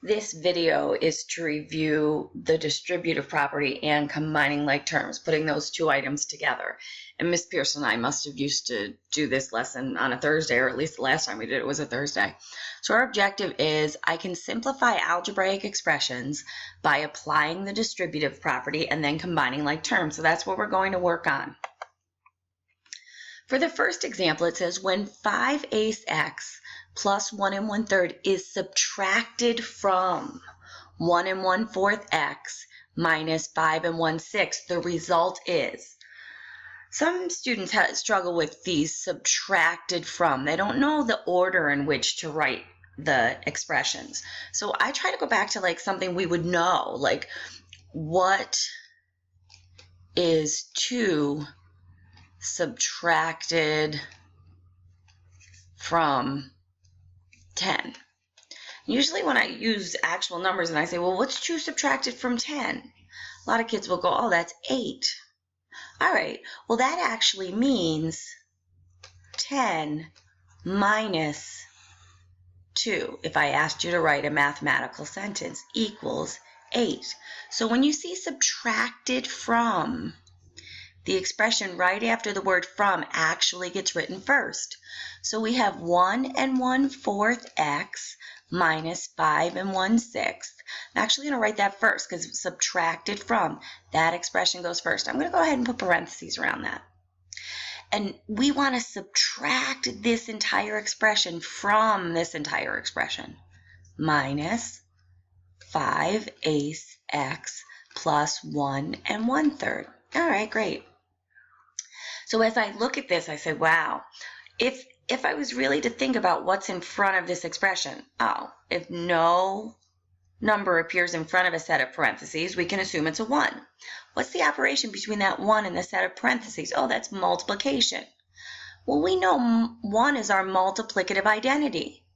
This video is to review the distributive property and combining like terms, putting those two items together. And Miss Pearson and I must have used to do this lesson on a Thursday, or at least the last time we did it was a Thursday. So our objective is I can simplify algebraic expressions by applying the distributive property and then combining like terms. So that's what we're going to work on. For the first example, it says when 5/8x plus 1 1/3 is subtracted from 1 1/4 x minus 5 1/6, the result is. Some students struggle with these subtracted from. They don't know the order in which to write the expressions. So I try to go back to like something we would know, like what is 2 subtracted from 10. Usually when I use actual numbers and I say, well, what's 2 subtracted from 10? A lot of kids will go, oh, that's 8. All right, well, that actually means 10 minus 2, if I asked you to write a mathematical sentence, equals 8. So when you see subtracted from, the expression right after the word from actually gets written first. So we have 1 1/4 x minus 5 1/6. I'm actually going to write that first because subtracted from, that expression goes first. I'm going to go ahead and put parentheses around that. And we want to subtract this entire expression from this entire expression. Minus 5/8x plus 1 1/3. All right, great. So as I look at this, I say, wow, if I was really to think about what's in front of this expression, if no number appears in front of a set of parentheses, we can assume it's a 1. What's the operation between that 1 and the set of parentheses? Oh, that's multiplication. Well, we know 1 is our multiplicative identity.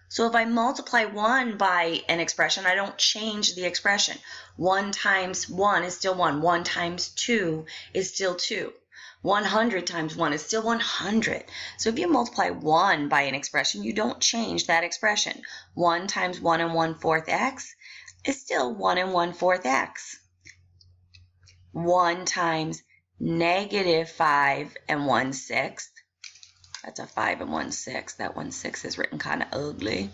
So if I multiply 1 by an expression, I don't change the expression. 1 times 1 is still 1. 1 times 2 is still 2. 100 times 1 is still 100. So if you multiply 1 by an expression, you don't change that expression. 1 times 1 1/4 x is still 1 1/4 x. 1 times negative 5 1/6, that's a 5 1/6. That 1/6 is written kind of ugly.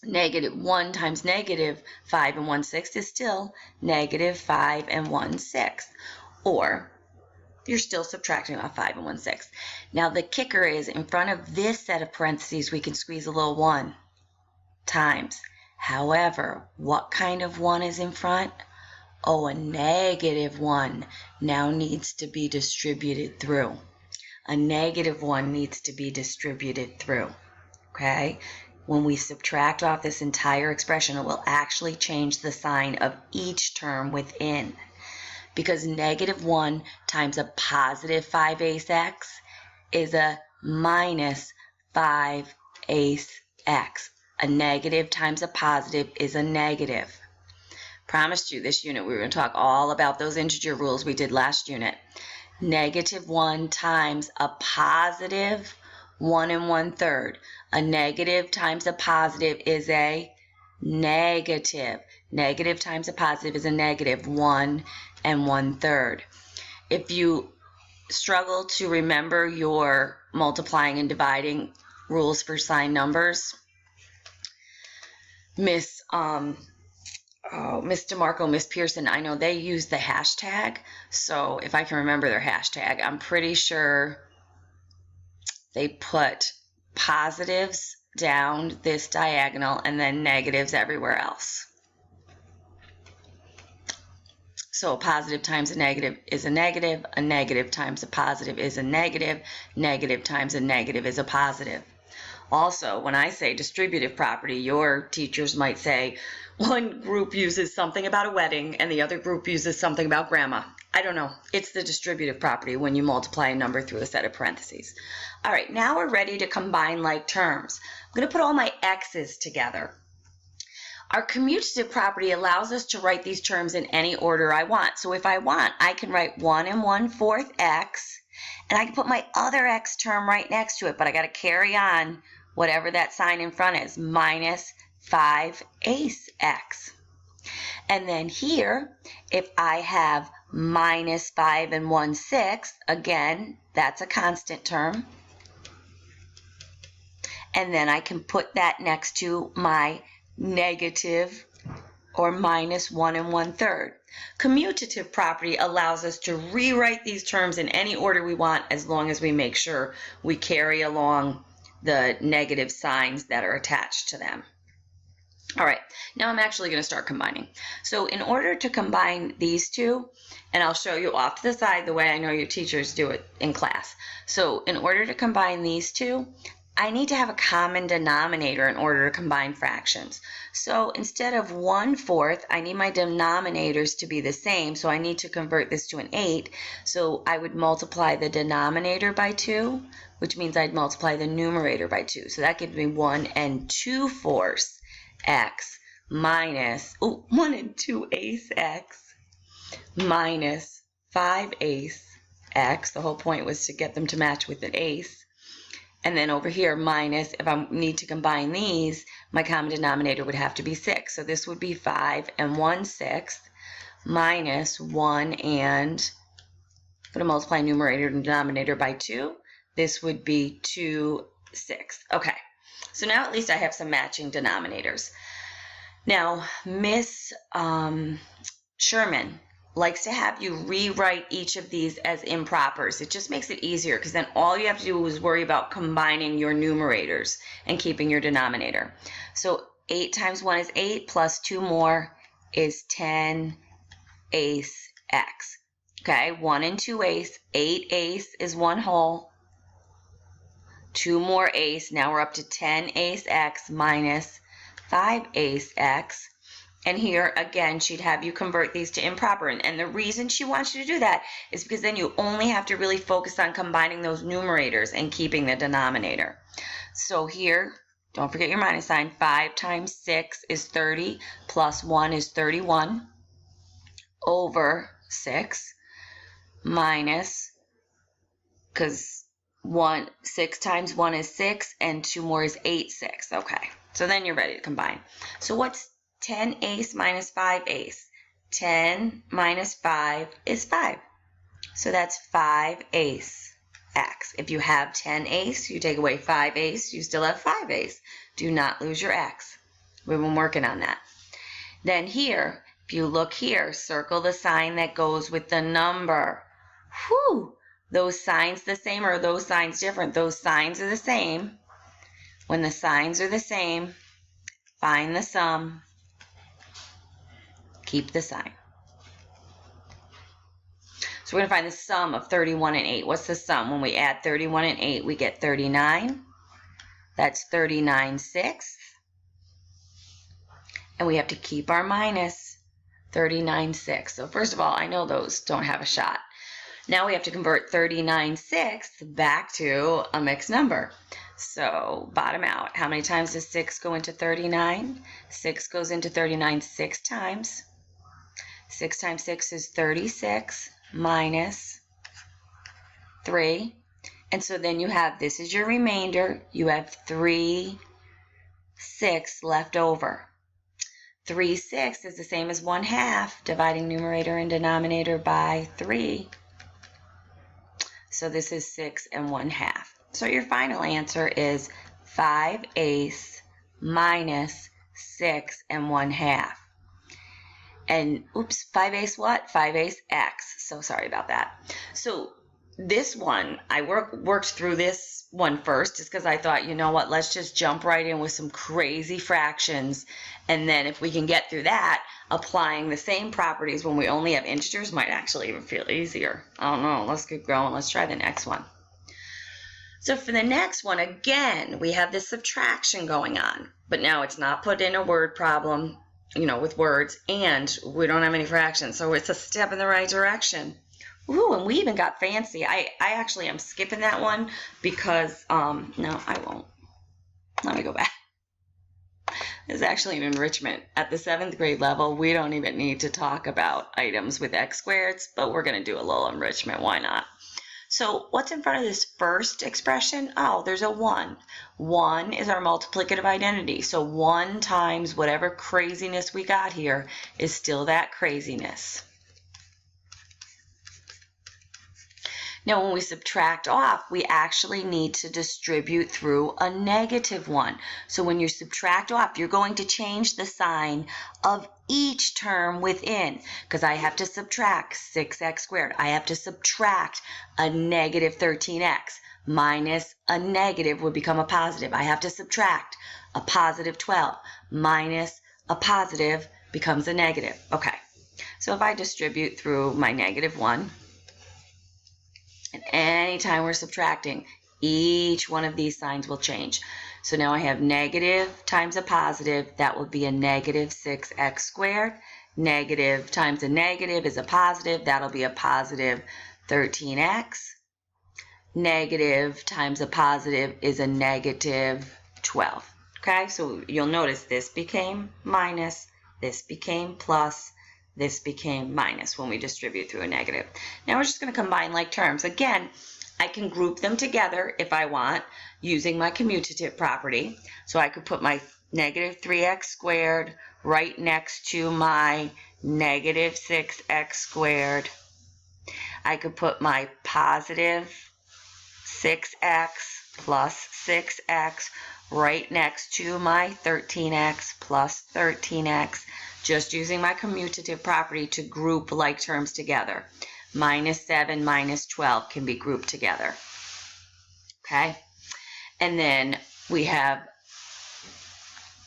1 times negative 5 1/6 is still negative 5 1/6. Or you're still subtracting off 5 1/6. Now the kicker is in front of this set of parentheses, we can squeeze a little 1 times. However, what kind of 1 is in front? Oh, a negative 1 now needs to be distributed through. A negative 1 needs to be distributed through, okay? When we subtract off this entire expression, it will actually change the sign of each term within. Because negative 1 times a positive 5/8x is a minus 5/8x. A negative times a positive is a negative. Promised you this unit we were going to talk all about those integer rules we did last unit. Negative 1 times a positive 1 1/3. A negative times a positive is a negative. Negative times a positive is a negative 1 1/3. If you struggle to remember your multiplying and dividing rules for sign numbers, Miss DeMarco, Miss Pearson, I know they use the hashtag. So if I can remember their hashtag, I'm pretty sure they put positives down this diagonal and then negatives everywhere else. So a positive times a negative is a negative times a positive is a negative times a negative is a positive. Also, when I say distributive property, your teachers might say one group uses something about a wedding and the other group uses something about grandma. I don't know. It's the distributive property when you multiply a number through a set of parentheses. All right, now we're ready to combine like terms. I'm going to put all my x's together. Our commutative property allows us to write these terms in any order I want. So if I want, I can write 1 1/4 x, and I can put my other x term right next to it, but I got to carry on whatever that sign in front is, minus 5/8 x. And then here, if I have minus 5 and 1/6, again, that's a constant term. And then I can put that next to my negative or minus 1 and 1/3. Commutative property allows us to rewrite these terms in any order we want as long as we make sure we carry along the negative signs that are attached to them. All right, now I'm actually going to start combining. So in order to combine these two, and I'll show you off to the side the way I know your teachers do it in class. So in order to combine these two, I need to have a common denominator in order to combine fractions. So instead of 1/4, I need my denominators to be the same, so I need to convert this to an 8. So I would multiply the denominator by 2, which means I'd multiply the numerator by 2. So that gives me 1 2/4 x minus 1 2/8 x minus 5/8 x. The whole point was to get them to match with an eighth. And then over here, minus, if I need to combine these, my common denominator would have to be 6. So this would be 5 1/6 minus 1 and, I'm going to multiply numerator and denominator by 2. This would be 2/6. Okay, so now at least I have some matching denominators. Now, Miss Sherman likes to have you rewrite each of these as impropers. It just makes it easier because then all you have to do is worry about combining your numerators and keeping your denominator. So 8 times 1 is 8 plus 2 more is 10/8 x. Okay, 1 2/8, 8/8 is 1 whole. 2 more eighths, now we're up to 10/8 x minus 5/8 x. And here, again, she'd have you convert these to improper. And the reason she wants you to do that is because then you only have to really focus on combining those numerators and keeping the denominator. So here, don't forget your minus sign. 5 times 6 is 30, plus 1 is 31, over 6, minus, because 6 times 1 is 6, and 2 more is 8/6. Okay, so then you're ready to combine. So what's 10/8 minus 5/8? 10 minus 5 is 5. So that's 5/8 x. If you have 10/8, you take away 5/8, you still have 5/8. Do not lose your x. We've been working on that. Then here, if you look here, circle the sign that goes with the number. Whew! Those signs the same or are those signs different? Those signs are the same. When the signs are the same, find the sum. Keep the sign. So we're going to find the sum of 31 and 8. What's the sum? When we add 31 and 8, we get 39. That's 39/6. And we have to keep our minus 39/6. So first of all, I know those don't have a shot. Now we have to convert 39/6 back to a mixed number. So bottom out. How many times does 6 go into 39? 6 goes into 39 6 times. 6 times 6 is 36 minus 3. And so then you have, this is your remainder. You have 3/6 left over. 3/6 is the same as 1/2, dividing numerator and denominator by 3. So this is 6 1/2. So your final answer is 5/8 minus 6 1/2. And oops, 5/8 what? 5/8 x. So sorry about that. So this one, I worked through this one first just because I thought, you know what, let's just jump right in with some crazy fractions. And then if we can get through that, applying the same properties when we only have integers might actually even feel easier. I don't know. Let's keep going. Let's try the next one. So for the next one, again, we have this subtraction going on. But now it's not put in a word problem, you know, with words, and we don't have any fractions. So it's a step in the right direction. Ooh, and we even got fancy. I actually am skipping that one because, no, I won't. Let me go back. This is actually an enrichment. At the 7th grade level, we don't even need to talk about items with x squareds, but we're going to do a little enrichment. Why not? So what's in front of this first expression? Oh, there's a 1. 1 is our multiplicative identity. So 1 times whatever craziness we got here is still that craziness. Now, when we subtract off, we actually need to distribute through a negative 1. So when you subtract off, you're going to change the sign of each term within, because I have to subtract 6x squared. I have to subtract a negative 13x. Minus a negative would become a positive. I have to subtract a positive 12. Minus a positive becomes a negative. Okay, so if I distribute through my negative 1, and anytime we're subtracting, each one of these signs will change. So now I have negative times a positive, that will be a negative 6x squared. Negative times a negative is a positive, that'll be a positive 13x. Negative times a positive is a negative 12. Okay, so you'll notice this became minus, this became plus, this became minus when we distribute through a negative. Now we're just going to combine like terms. Again, I can group them together if I want using my commutative property. So I could put my negative 3x squared right next to my negative 6x squared. I could put my positive 6x plus 6x right next to my 13x plus 13x, just using my commutative property to group like terms together. Minus 7 minus 12 can be grouped together. Okay? And then we're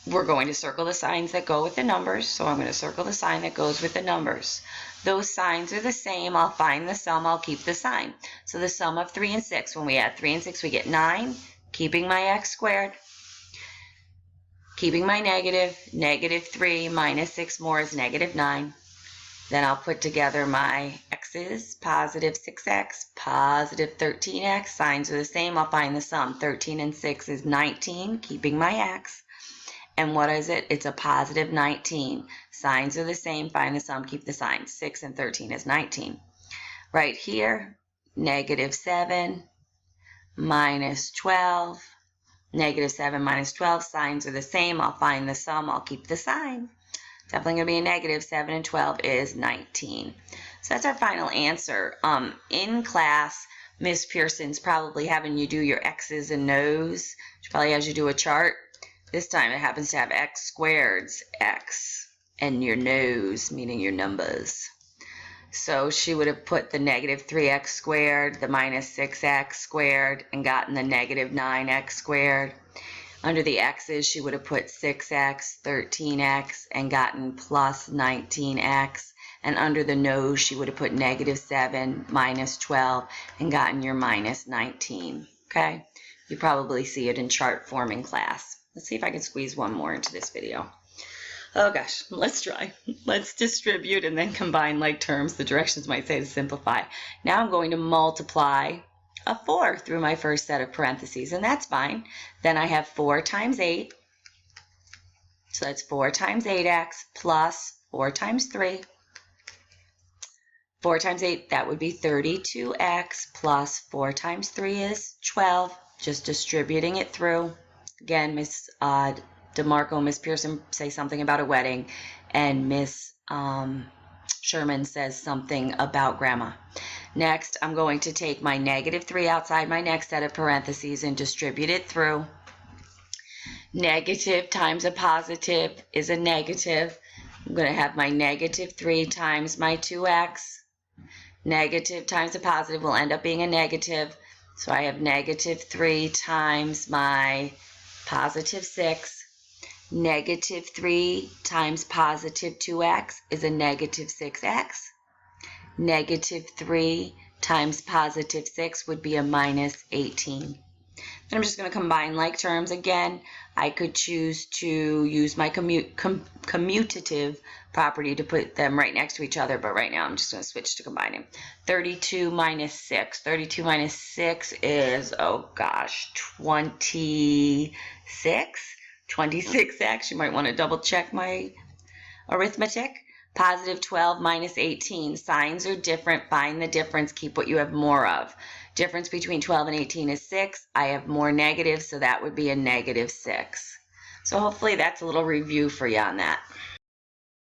going to circle the signs that go with the numbers. So I'm going to circle the sign that goes with the numbers. Those signs are the same. I'll find the sum. I'll keep the sign. So the sum of 3 and 6, when we add 3 and 6, we get 9, keeping my x squared. Keeping my negative, negative 3 minus 6 more is negative 9. Then I'll put together my x's, positive 6x, positive 13x. Signs are the same. I'll find the sum. 13 and 6 is 19, keeping my x. And what is it? It's a positive 19. Signs are the same. Find the sum, keep the sign. 6 and 13 is 19. Right here, negative 7 minus 12. Negative 7 minus 12, signs are the same. I'll find the sum, I'll keep the sign. Definitely going to be a negative. 7 and 12 is 19. So that's our final answer. In class, Miss Pearson's probably having you do your x's and no's. She probably has you do a chart. This time it happens to have x squareds, x, and your no's, meaning your numbers. So she would have put the negative 3x squared, the minus 6x squared, and gotten the negative 9x squared. Under the x's, she would have put 6x, 13x, and gotten plus 19x. And under the no's, she would have put negative 7 minus 12 and gotten your minus 19. Okay? You probably see it in chart form in class. Let's see if I can squeeze one more into this video. Oh gosh, let's try. Let's distribute and then combine like terms. The directions might say to simplify. Now I'm going to multiply a 4 through my first set of parentheses, and that's fine. Then I have 4 times 8. So that's 4 times 8x plus 4 times 3. 4 times 8, that would be 32x plus 4 times 3 is 12. Just distributing it through. Again, Miss DeMarco, Miss Pearson say something about a wedding, and Miss Sherman says something about grandma. Next, I'm going to take my negative 3 outside my next set of parentheses and distribute it through. Negative times a positive is a negative. I'm going to have my negative 3 times my 2x. Negative times a positive will end up being a negative. So I have negative 3 times my positive 6. Negative 3 times positive 2x is a negative 6x. Negative 3 times positive 6 would be a minus 18. Then I'm just going to combine like terms again. I could choose to use my commutative property to put them right next to each other, but right now I'm just going to switch to combining. 32 minus 6. 32 minus 6 is, oh gosh, 26. 26x. You might want to double check my arithmetic. Positive 12 minus 18. Signs are different. Find the difference. Keep what you have more of. Difference between 12 and 18 is 6. I have more negatives, so that would be a negative 6. So hopefully that's a little review for you on that.